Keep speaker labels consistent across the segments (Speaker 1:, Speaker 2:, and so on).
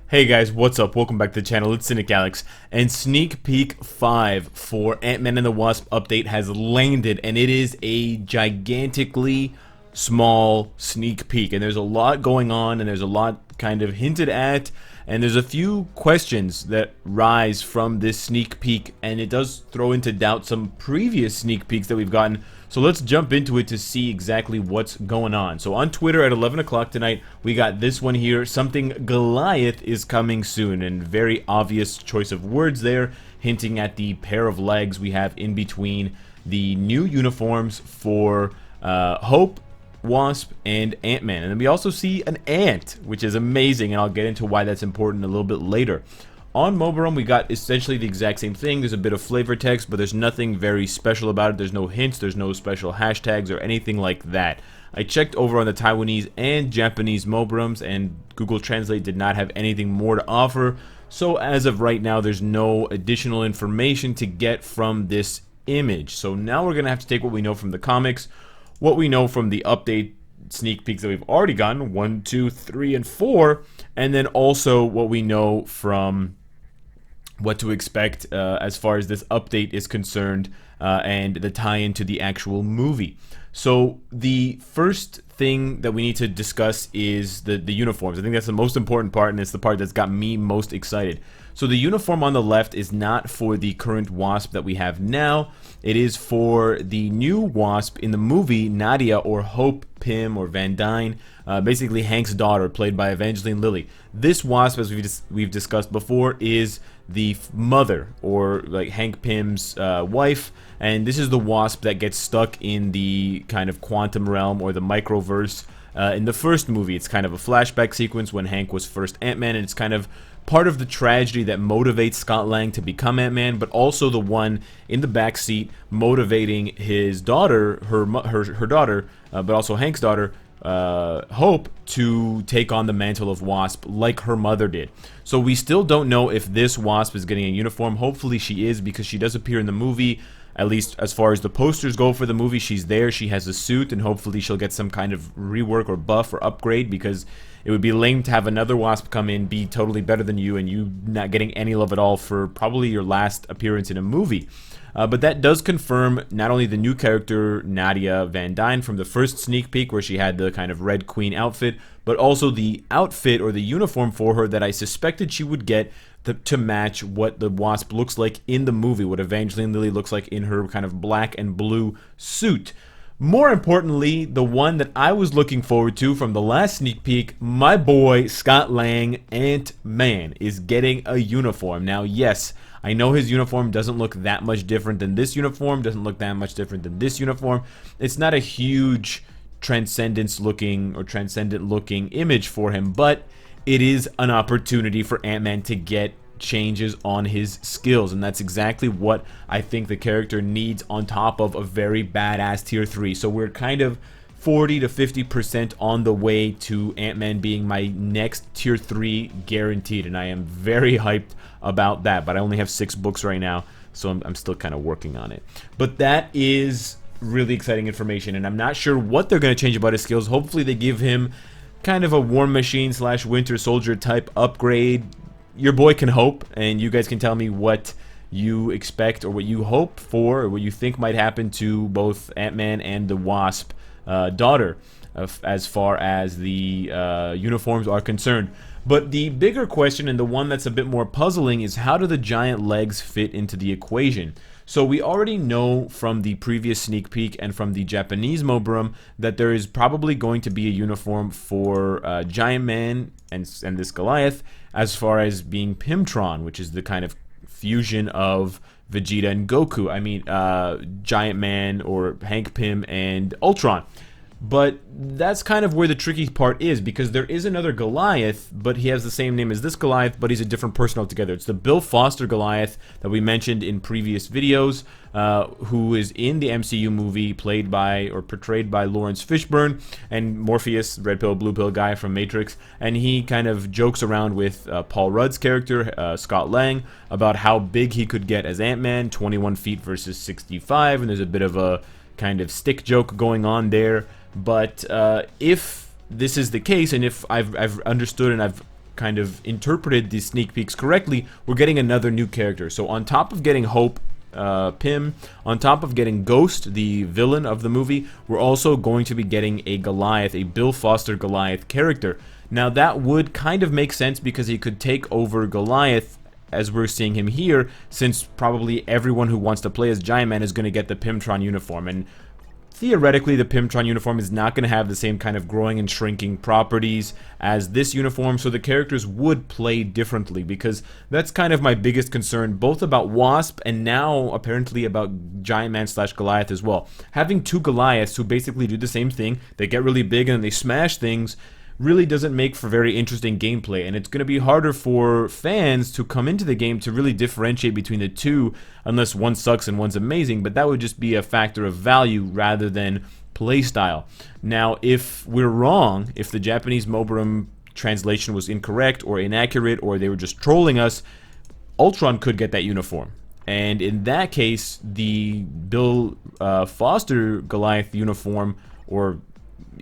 Speaker 1: Hey guys, what's up? Welcome back to the channel. It's Cynicalex, and Sneak Peek 5 for Ant-Man and the Wasp update has landed, and it is a gigantically small sneak peek, and there's a lot going on, and there's a lot kind of hinted at, and there's a few questions that rise from this sneak peek, and it does throw into doubt some previous sneak peeks that we've gotten. So let's jump into it to see exactly what's going on. So on Twitter at 11 o'clock tonight, we got this one here. Something Goliath is coming soon, and very obvious choice of words there, hinting at the pair of legs we have in between the new uniforms for Hope, Wasp, and Ant-Man. And then we also see an ant, which is amazing, and I'll get into why that's important a little bit later. On Mobirum, we got essentially the exact same thing. There's a bit of flavor text, but there's nothing very special about it. There's no hints, there's no special hashtags or anything like that. I checked over on the Taiwanese and Japanese Mobirums, and Google Translate did not have anything more to offer. So as of right now, there's no additional information to get from this image. So now we're going to have to take what we know from the comics, what we know from the update sneak peeks that we've already gotten, 1, 2, 3, and 4, and then also what we know from what to expect as far as this update is concerned, and the tie-in to the actual movie. So the first thing that we need to discuss is the uniforms. I think that's the most important part, and it's the part that's got me most excited. So the uniform on the left is not for the current Wasp that we have now. It is for the new Wasp in the movie, Nadia, or Hope Pym, or Van Dyne, basically Hank's daughter, played by Evangeline Lilly. This Wasp, as we've discussed before, is the mother, or like Hank Pym's wife, and this is the Wasp that gets stuck in the kind of quantum realm or the microverse. In the first movie, it's kind of a flashback sequence when Hank was first Ant-Man, and it's kind of part of the tragedy that motivates Scott Lang to become Ant-Man, but also the one in the backseat motivating his daughter, her daughter, but also Hank's daughter, Hope, to take on the mantle of Wasp like her mother did. So we still don't know if this Wasp is getting a uniform. Hopefully she is, because she does appear in the movie. At least as far as the posters go for the movie, she's there, she has a suit, and hopefully she'll get some kind of rework or buff or upgrade, because it would be lame to have another Wasp come in, be totally better than you, and you not getting any love at all for probably your last appearance in a movie. But that does confirm not only the new character, Nadia Van Dyne, from the first sneak peek where she had the kind of Red Queen outfit, but also the outfit or the uniform for her that I suspected she would get to match what the Wasp looks like in the movie, what Evangeline Lilly looks like in her kind of black and blue suit. More importantly, the one that I was looking forward to from the last sneak peek, my boy Scott Lang, Ant-Man, is getting a uniform. Now, yes, I know his uniform doesn't look that much different than this uniform, doesn't look that much different than this uniform. It's not a huge transcendent looking image for him, but it is an opportunity for Ant-Man to get changes on his skills, and that's exactly what I think the character needs on top of a very badass tier 3. So we're kind of 40 to 50% on the way to Ant-Man being my next tier 3 guaranteed, and I am very hyped about that. But I only have 6 books right now, so I'm still kind of working on it. But that is really exciting information, and I'm not sure what they're going to change about his skills. Hopefully they give him kind of a War Machine / Winter Soldier type upgrade. Your boy can hope, and you guys can tell me what you expect or what you hope for, or what you think might happen to both Ant-Man and the Wasp daughter as far as the uniforms are concerned. But the bigger question, and the one that's a bit more puzzling, is how do the giant legs fit into the equation? So we already know from the previous sneak peek and from the Japanese Mobirum that there is probably going to be a uniform for Giant Man and this Goliath, as far as being Pymtron, which is the kind of fusion of Vegeta and Goku. I mean, Giant Man or Hank Pym and Ultron. But that's kind of where the tricky part is, because there is another Goliath, but he has the same name as this Goliath, but he's a different person altogether. It's the Bill Foster Goliath that we mentioned in previous videos, who is in the MCU movie, played by or portrayed by Lawrence Fishburne, and Morpheus, red pill, blue pill guy from Matrix, and he kind of jokes around with Paul Rudd's character, Scott Lang, about how big he could get as Ant-Man, 21 feet versus 65, and there's a bit of a kind of stick joke going on there. But if this is the case, and if I've understood and I've kind of interpreted these sneak peeks correctly, we're getting another new character. So on top of getting Hope Pym, on top of getting Ghost, the villain of the movie, we're also going to be getting a Goliath, a Bill Foster Goliath character. Now that would kind of make sense because he could take over Goliath as we're seeing him here, since probably everyone who wants to play as Giant Man is going to get the Pymtron uniform, and theoretically the Pymtron uniform is not going to have the same kind of growing and shrinking properties as this uniform, so the characters would play differently, because that's kind of my biggest concern, both about Wasp and now apparently about Giant Man / Goliath as well. Having two Goliaths who basically do the same thing, they get really big and they smash things, really doesn't make for very interesting gameplay, and it's going to be harder for fans to come into the game to really differentiate between the two unless one sucks and one's amazing, but that would just be a factor of value rather than playstyle. Now, if we're wrong, if the Japanese Moburum translation was incorrect or inaccurate or they were just trolling us, Ultron could get that uniform. And in that case, the Bill Foster Goliath uniform or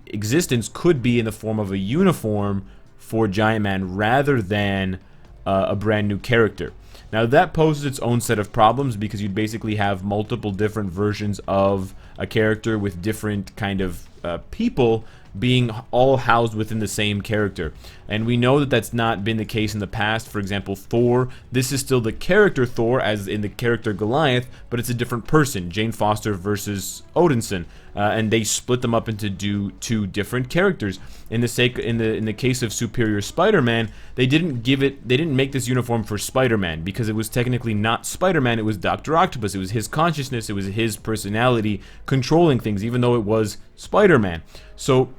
Speaker 1: existence could be in the form of a uniform for Giant Man rather than a brand new character. Now that poses its own set of problems because you'd basically have multiple different versions of a character with different kind of people being all housed within the same character. And we know that that's not been the case in the past. For example, Thor, this is still the character Thor as in the character Goliath, but it's a different person, Jane Foster versus Odinson. And they split them up into two different characters. In the case of Superior Spider-Man, they didn't make this uniform for Spider-Man because it was technically not Spider-Man, it was Dr. Octopus. It was his consciousness, it was his personality controlling things, even though it was Spider-Man. So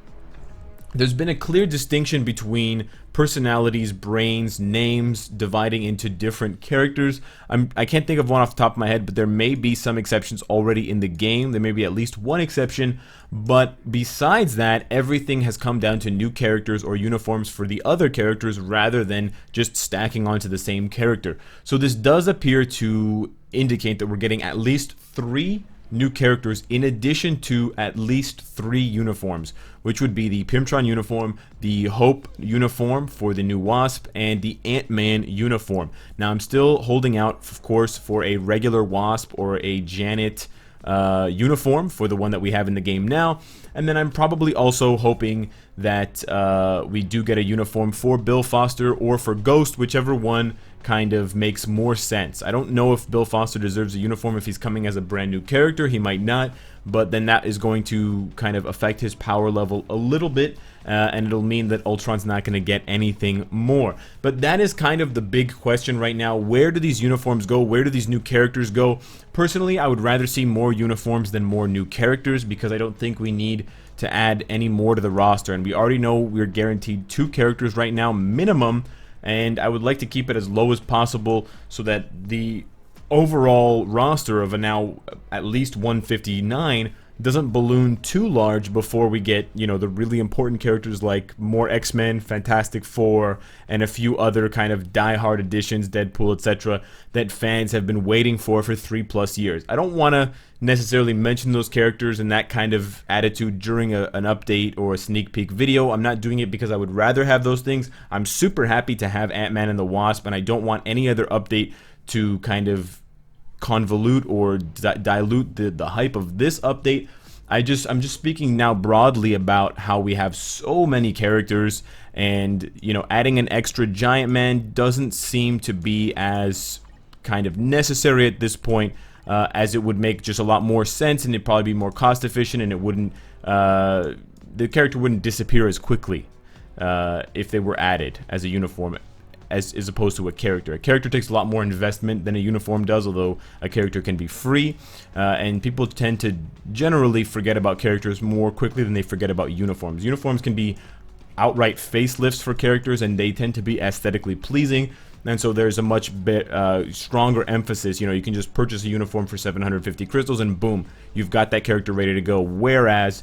Speaker 1: there's been a clear distinction between personalities, brains, names dividing into different characters. I can't think of one off the top of my head, but there may be some exceptions already in the game. There may be at least one exception, but besides that, everything has come down to new characters or uniforms for the other characters rather than just stacking onto the same character. So this does appear to indicate that we're getting at least 3 new characters in addition to at least 3 uniforms, which would be the Pymtron uniform, the Hope uniform for the new Wasp, and the Ant-Man uniform. Now I'm still holding out, of course, for a regular Wasp or a Janet uniform for the one that we have in the game now, and then I'm probably also hoping that we do get a uniform for Bill Foster or for Ghost, whichever one kind of makes more sense. I don't know if Bill Foster deserves a uniform if he's coming as a brand new character. He might not, but then that is going to kind of affect his power level a little bit, and it'll mean that Ultron's not going to get anything more. But that is kind of the big question right now. Where do these uniforms go? Where do these new characters go? Personally, I would rather see more uniforms than more new characters because I don't think we need to add any more to the roster, and we already know we're guaranteed 2 characters right now minimum, and I would like to keep it as low as possible so that the overall roster of a now at least 159 doesn't balloon too large before we get, you know, the really important characters like more X-Men, Fantastic Four, and a few other kind of die-hard additions, Deadpool, etc., that fans have been waiting for 3+ years. I don't want to necessarily mention those characters in that kind of attitude during an update or a sneak peek video. I'm not doing it because I would rather have those things. I'm super happy to have Ant-Man and the Wasp, and I don't want any other update to kind of convolute or dilute the hype of this update. I'm just speaking now broadly about how we have so many characters, and you know, adding an extra Giant Man doesn't seem to be as kind of necessary at this point, as it would make just a lot more sense, and it'd probably be more cost efficient, and it wouldn't the character wouldn't disappear as quickly if they were added as a uniform as opposed to a character. A character takes a lot more investment than a uniform does, although a character can be free, and people tend to generally forget about characters more quickly than they forget about uniforms. Uniforms can be outright facelifts for characters, and they tend to be aesthetically pleasing, and so there's a much stronger emphasis. You know, you can just purchase a uniform for 750 crystals and boom, you've got that character ready to go. Whereas,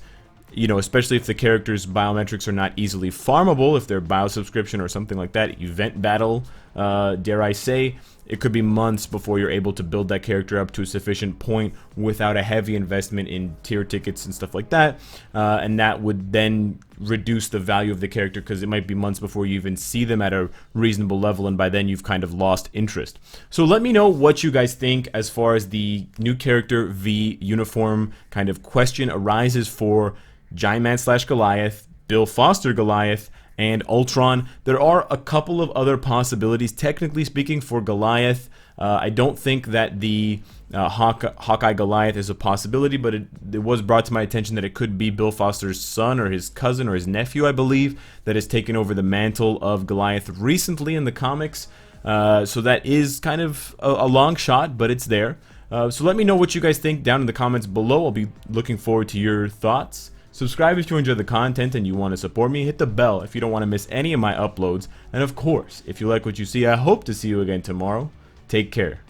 Speaker 1: you know, especially if the character's biometrics are not easily farmable, if they're bio subscription or something like that, event battle dare I say. It could be months before you're able to build that character up to a sufficient point without a heavy investment in tier tickets and stuff like that. And that would then reduce the value of the character, because it might be months before you even see them at a reasonable level, and by then you've kind of lost interest. So let me know what you guys think as far as the new character v uniform kind of question arises for Giant Man / Goliath, Bill Foster Goliath, and Ultron. There are a couple of other possibilities, technically speaking, for Goliath. I don't think that the Hawkeye Goliath is a possibility, but it was brought to my attention that it could be Bill Foster's son or his cousin or his nephew, I believe, that has taken over the mantle of Goliath recently in the comics. So that is kind of a long shot, but it's there. So let me know what you guys think down in the comments below. I'll be looking forward to your thoughts. Subscribe if you enjoy the content and you want to support me. Hit the bell if you don't want to miss any of my uploads. And of course, if you like what you see, I hope to see you again tomorrow. Take care.